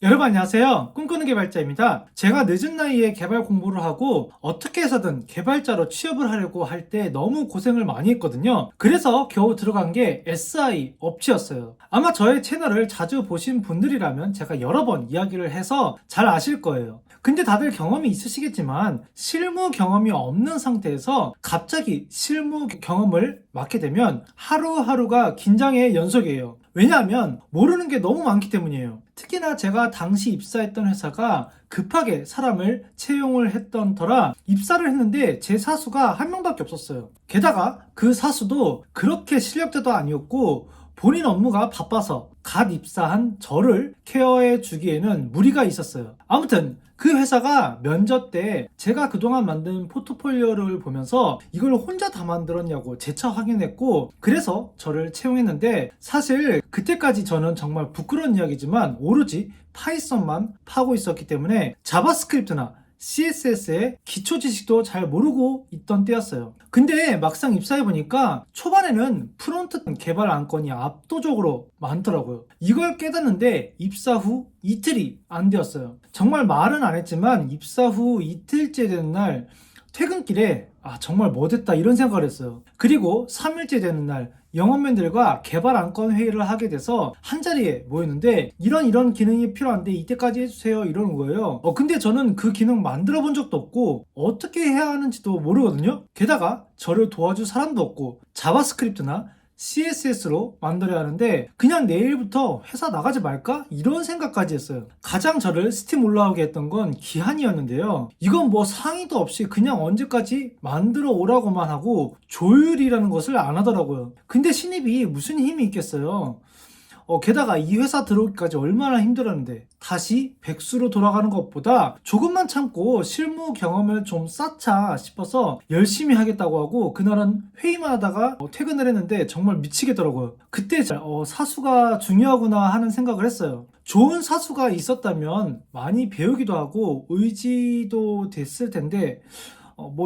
여러분 안녕하세요. 꿈꾸는 개발자입니다. 제가 늦은 나이에 개발 공부를 하고 어떻게 해서든 개발자로 취업을 하려고 할 때 너무 고생을 많이 했거든요. 그래서 겨우 들어간 게 SI 업체였어요. 아마 저의 채널을 자주 보신 분들이라면 제가 여러 번 이야기를 해서 잘 아실 거예요. 근데 다들 경험이 있으시겠지만 실무 경험이 없는 상태에서 갑자기 실무 경험을 맡게 되면 하루하루가 긴장의 연속이에요. 왜냐하면 모르는 게 너무 많기 때문이에요. 특히나 제가 당시 입사했던 회사가 급하게 사람을 채용을 했던 터라 입사를 했는데 제 사수가 한 명밖에 없었어요. 게다가 그 사수도 그렇게 실력자도 아니었고 본인 업무가 바빠서 갓 입사한 저를 케어해 주기에는 무리가 있었어요. 아무튼 그 회사가 면접 때 제가 그동안 만든 포트폴리오를 보면서 이걸 혼자 다 만들었냐고 재차 확인했고, 그래서 저를 채용했는데 사실 그때까지 저는 정말 부끄러운 이야기지만 오로지 파이썬만 파고 있었기 때문에 자바스크립트나 CSS의 기초 지식도 잘 모르고 있던 때였어요. 근데 막상 입사해보니까 초반에는 프론트 개발 안건이 압도적으로 많더라고요. 이걸 깨닫는데 입사 후 이틀이 안 되었어요. 정말 말은 안 했지만 입사 후 이틀째 되는 날 퇴근길에 정말 못했다 이런 생각을 했어요. 그리고 3일째 되는 날 영업맨들과 개발 안건 회의를 하게 돼서 한자리에 모였는데 이런 기능이 필요한데 이때까지 해주세요 이러는 거예요. 근데 저는 그 기능 만들어 본 적도 없고 어떻게 해야 하는지도 모르거든요. 게다가 저를 도와줄 사람도 없고 자바스크립트나 CSS로 만들어야 하는데 그냥 내일부터 회사 나가지 말까? 이런 생각까지 했어요. 가장 저를 스팀 올라오게 했던 건 기한이었는데요. 이건 뭐 상의도 없이 그냥 언제까지 만들어 오라고만 하고 조율이라는 것을 안 하더라고요. 근데 신입이 무슨 힘이 있겠어요. 게다가 이 회사 들어오기까지 얼마나 힘들었는데 다시 백수로 돌아가는 것보다 조금만 참고 실무 경험을 좀 쌓자 싶어서 열심히 하겠다고 하고 그날은 회의만 하다가 퇴근을 했는데 정말 미치겠더라고요. 그때 사수가 중요하구나 하는 생각을 했어요. 좋은 사수가 있었다면 많이 배우기도 하고 의지도 됐을 텐데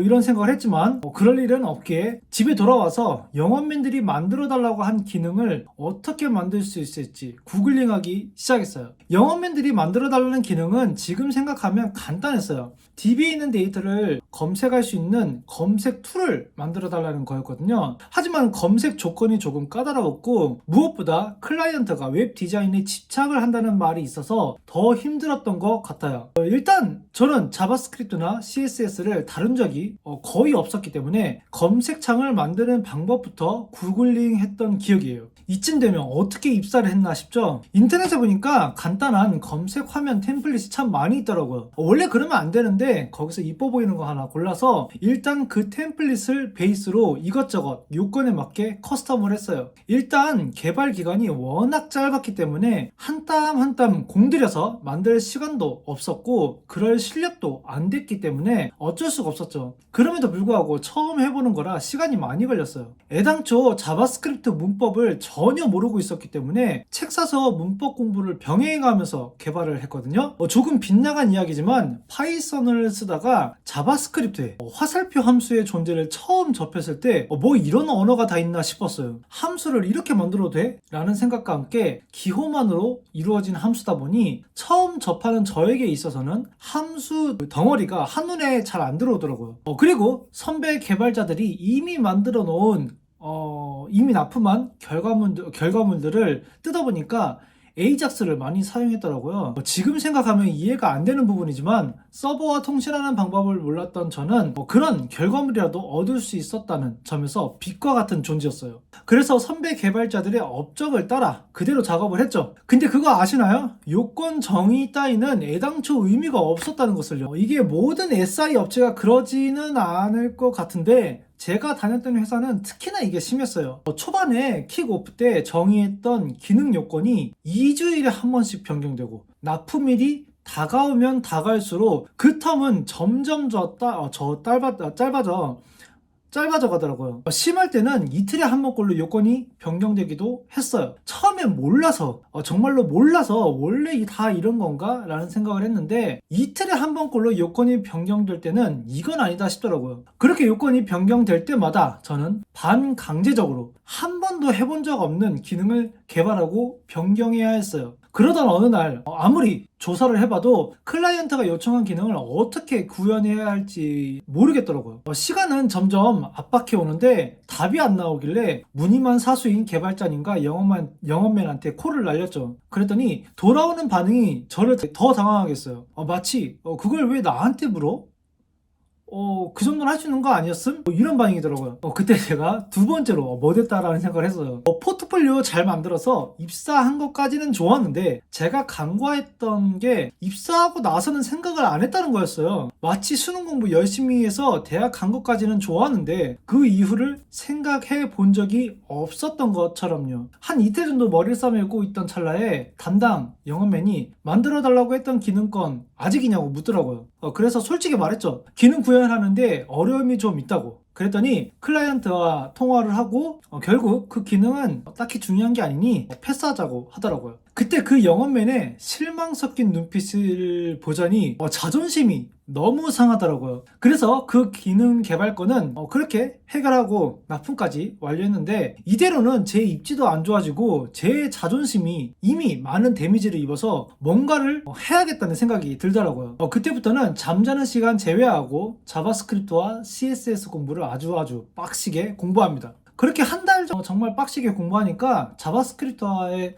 이런 생각을 했지만 그럴 일은 없기에 집에 돌아와서 영업맨들이 만들어 달라고 한 기능을 어떻게 만들 수 있을지 구글링하기 시작했어요. 영업맨들이 만들어 달라는 기능은 지금 생각하면 간단했어요. DB에 있는 데이터를 검색할 수 있는 검색 툴을 만들어 달라는 거였거든요. 하지만 검색 조건이 조금 까다로웠고 무엇보다 클라이언트가 웹 디자인에 집착을 한다는 말이 있어서 더 힘들었던 것 같아요. 일단 저는 자바스크립트나 CSS를 다룬 적이 거의 없었기 때문에 검색창을 만드는 방법부터 구글링 했던 기억이에요. 이쯤 되면 어떻게 입사를 했나 싶죠? 인터넷에 보니까 간단한 검색 화면 템플릿이 참 많이 있더라고요. 원래 그러면 안 되는데 거기서 이뻐 보이는 거 하나 골라서 일단 그 템플릿을 베이스로 이것저것 요건에 맞게 커스텀을 했어요. 일단 개발 기간이 워낙 짧았기 때문에 한 땀 한 땀 공들여서 만들 시간도 없었고 그럴 실력도 안 됐기 때문에 어쩔 수가 없었죠. 그럼에도 불구하고 처음 해보는 거라 시간이 많이 걸렸어요. 애당초 자바스크립트 문법을 전혀 모르고 있었기 때문에 책 사서 문법 공부를 병행하면서 개발을 했거든요. 조금 빗나간 이야기지만 파이썬을 쓰다가 자바스크립트에 화살표 함수의 존재를 처음 접했을 때 이런 언어가 다 있나 싶었어요. 함수를 이렇게 만들어도 돼? 라는 생각과 함께 기호만으로 이루어진 함수다 보니 처음 접하는 저에게 있어서는 함수 덩어리가 한눈에 잘 안 들어오더라고요. 그리고 선배 개발자들이 이미 만들어 놓은 이미 납품한 결과물들을 뜯어보니까 에이작스를 많이 사용했더라고요. 지금 생각하면 이해가 안 되는 부분이지만 서버와 통신하는 방법을 몰랐던 저는 그런 결과물이라도 얻을 수 있었다는 점에서 빛과 같은 존재였어요. 그래서 선배 개발자들의 업적을 따라 그대로 작업을 했죠. 근데 그거 아시나요? 요건 정의 따위는 애당초 의미가 없었다는 것을요. 이게 모든 SI 업체가 그러지는 않을 것 같은데 제가 다녔던 회사는 특히나 이게 심했어요. 초반에 킥오프 때 정의했던 기능 요건이 2주일에 한 번씩 변경되고 납품일이 다가오면 다가올수록 그 텀은 점점 짧아져 가더라고요. 심할 때는 이틀에 한 번꼴로 요건이 변경되기도 했어요. 처음엔 몰라서 정말로 몰라서 원래 다 이런 건가? 라는 생각을 했는데 이틀에 한 번꼴로 요건이 변경될 때는 이건 아니다 싶더라고요. 그렇게 요건이 변경될 때마다 저는 반강제적으로 한 번도 해본 적 없는 기능을 개발하고 변경해야 했어요. 그러던 어느 날 아무리 조사를 해봐도 클라이언트가 요청한 기능을 어떻게 구현해야 할지 모르겠더라고요. 시간은 점점 압박해 오는데 답이 안 나오길래 무늬만 사수인 개발자님과 영업맨한테 콜을 날렸죠. 그랬더니 돌아오는 반응이 저를 더 당황하겠어요. 마치 그걸 왜 나한테 물어? 그 정도는 할 수 있는 거 아니었음? 이런 반응이더라고요. 그때 제가 두 번째로 뭐 됐다라는 생각을 했어요. 포트폴리오 잘 만들어서 입사한 것까지는 좋았는데 제가 간과했던 게 입사하고 나서는 생각을 안 했다는 거였어요. 마치 수능 공부 열심히 해서 대학 간 것까지는 좋았는데 그 이후를 생각해 본 적이 없었던 것처럼요. 한 이틀 정도 머리를 싸매고 있던 찰나에 담당 영업맨이 만들어달라고 했던 기능건 아직이냐고 묻더라고요. 그래서 솔직히 말했죠. 기능 구현하는데 어려움이 좀 있다고. 그랬더니 클라이언트와 통화를 하고 결국 그 기능은 딱히 중요한 게 아니니 패스하자고 하더라고요. 그때 그 영업맨의 실망 섞인 눈빛을 보자니 자존심이 너무 상하더라고요. 그래서 그 기능 개발건은 그렇게 해결하고 납품까지 완료했는데 이대로는 제 입지도 안 좋아지고 제 자존심이 이미 많은 데미지를 입어서 뭔가를 해야겠다는 생각이 들더라고요. 그때부터는 잠자는 시간 제외하고 자바스크립트와 CSS 공부를 아주 빡시게 공부합니다. 그렇게 한 달 정말 빡시게 공부하니까 자바스크립트의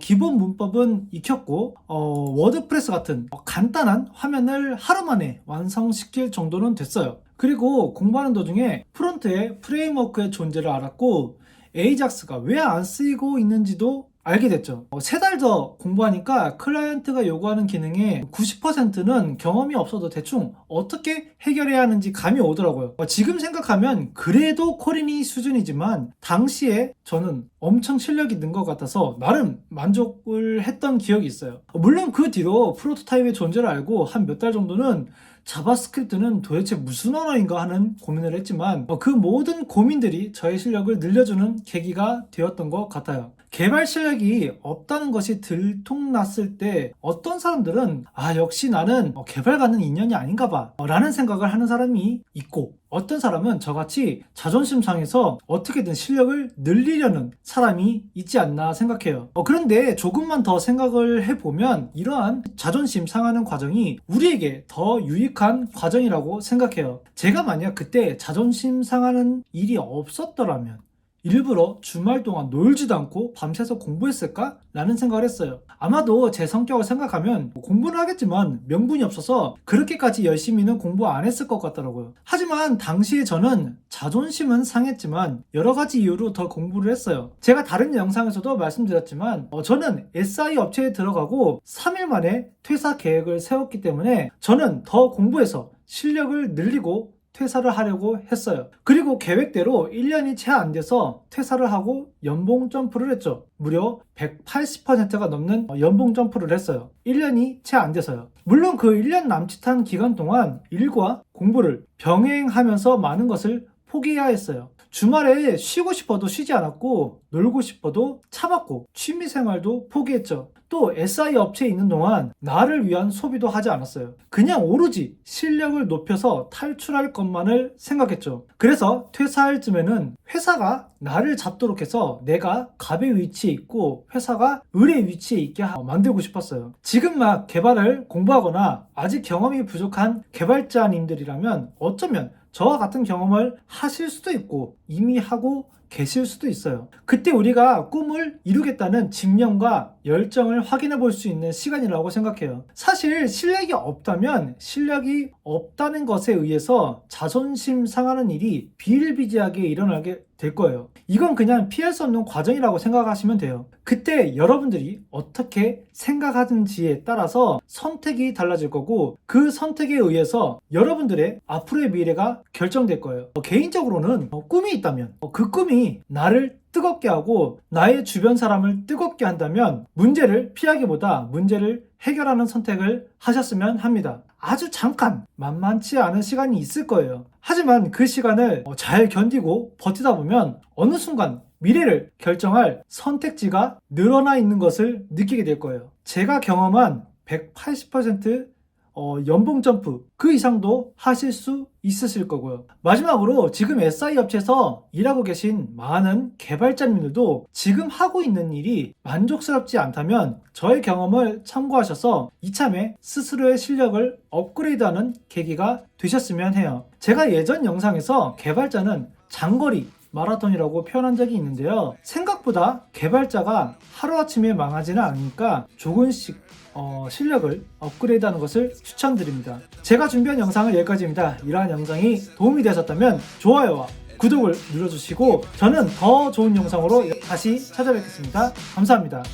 기본 문법은 익혔고 워드프레스 같은 간단한 화면을 하루 만에 완성시킬 정도는 됐어요. 그리고 공부하는 도중에 프론트의 프레임워크의 존재를 알았고 에이작스가 왜 안 쓰이고 있는지도 알게 됐죠. 3달 더 공부하니까 클라이언트가 요구하는 기능의 90%는 경험이 없어도 대충 어떻게 해결해야 하는지 감이 오더라고요. 지금 생각하면 그래도 코린이 수준이지만 당시에 저는 엄청 실력이 는 것 같아서 나름 만족을 했던 기억이 있어요. 물론 그 뒤로 프로토타입의 존재를 알고 한 몇 달 정도는 자바스크립트는 도대체 무슨 언어인가 하는 고민을 했지만 그 모든 고민들이 저의 실력을 늘려주는 계기가 되었던 것 같아요. 개발 실력이 없다는 것이 들통났을 때 어떤 사람들은 역시 나는 개발과는 인연이 아닌가 봐 라는 생각을 하는 사람이 있고 어떤 사람은 저같이 자존심 상해서 어떻게든 실력을 늘리려는 사람이 있지 않나 생각해요. 그런데 조금만 더 생각을 해보면 이러한 자존심 상하는 과정이 우리에게 더 유익한 과정이라고 생각해요. 제가 만약 그때 자존심 상하는 일이 없었더라면 일부러 주말 동안 놀지도 않고 밤새서 공부했을까? 라는 생각을 했어요. 아마도 제 성격을 생각하면 공부는 하겠지만 명분이 없어서 그렇게까지 열심히는 공부 안 했을 것 같더라고요. 하지만 당시에 저는 자존심은 상했지만 여러 가지 이유로 더 공부를 했어요. 제가 다른 영상에서도 말씀드렸지만 저는 SI 업체에 들어가고 3일 만에 퇴사 계획을 세웠기 때문에 저는 더 공부해서 실력을 늘리고 퇴사를 하려고 했어요. 그리고 계획대로 1년이 채 안 돼서 퇴사를 하고 연봉 점프를 했죠. 무려 180%가 넘는 연봉 점프를 했어요. 1년이 채 안 돼서요. 물론 그 1년 남짓한 기간 동안 일과 공부를 병행하면서 많은 것을 포기해야 했어요. 주말에 쉬고 싶어도 쉬지 않았고 놀고 싶어도 참았고 취미생활도 포기했죠. 또 SI 업체에 있는 동안 나를 위한 소비도 하지 않았어요. 그냥 오로지 실력을 높여서 탈출할 것만을 생각했죠. 그래서 퇴사할 쯤에는 회사가 나를 잡도록 해서 내가 갑의 위치에 있고 회사가 을의 위치에 있게 만들고 싶었어요. 지금 막 개발을 공부하거나 아직 경험이 부족한 개발자님들이라면 어쩌면 저와 같은 경험을 하실 수도 있고 이미 하고 계실 수도 있어요. 그때 우리가 꿈을 이루겠다는 집념과 열정을 확인해 볼 수 있는 시간이라고 생각해요. 사실 실력이 없다는 것에 의해서 자존심 상하는 일이 비일비재하게 일어나게 될 거예요. 이건 그냥 피할 수 없는 과정이라고 생각하시면 돼요. 그때 여러분들이 어떻게 생각하는지에 따라서 선택이 달라질 거고 그 선택에 의해서 여러분들의 앞으로의 미래가 결정될 거예요. 개인적으로는 꿈이 있다면 그 꿈이 나를 뜨겁게 하고 나의 주변 사람을 뜨겁게 한다면 문제를 피하기보다 문제를 해결하는 선택을 하셨으면 합니다. 아주 잠깐 만만치 않은 시간이 있을 거예요. 하지만 그 시간을 잘 견디고 버티다 보면 어느 순간 미래를 결정할 선택지가 늘어나 있는 것을 느끼게 될 거예요. 제가 경험한 180% 연봉 점프 그 이상도 하실 수 있으실 거고요. 마지막으로 지금 SI 업체에서 일하고 계신 많은 개발자님들도 지금 하고 있는 일이 만족스럽지 않다면 저의 경험을 참고하셔서 이참에 스스로의 실력을 업그레이드하는 계기가 되셨으면 해요. 제가 예전 영상에서 개발자는 장거리 마라톤이라고 표현한 적이 있는데요. 생각보다 개발자가 하루아침에 망하지는 않으니까 조금씩 실력을 업그레이드하는 것을 추천드립니다. 제가 준비한 영상은 여기까지입니다. 이러한 영상이 도움이 되셨다면 좋아요와 구독을 눌러주시고 저는 더 좋은 영상으로 다시 찾아뵙겠습니다. 감사합니다.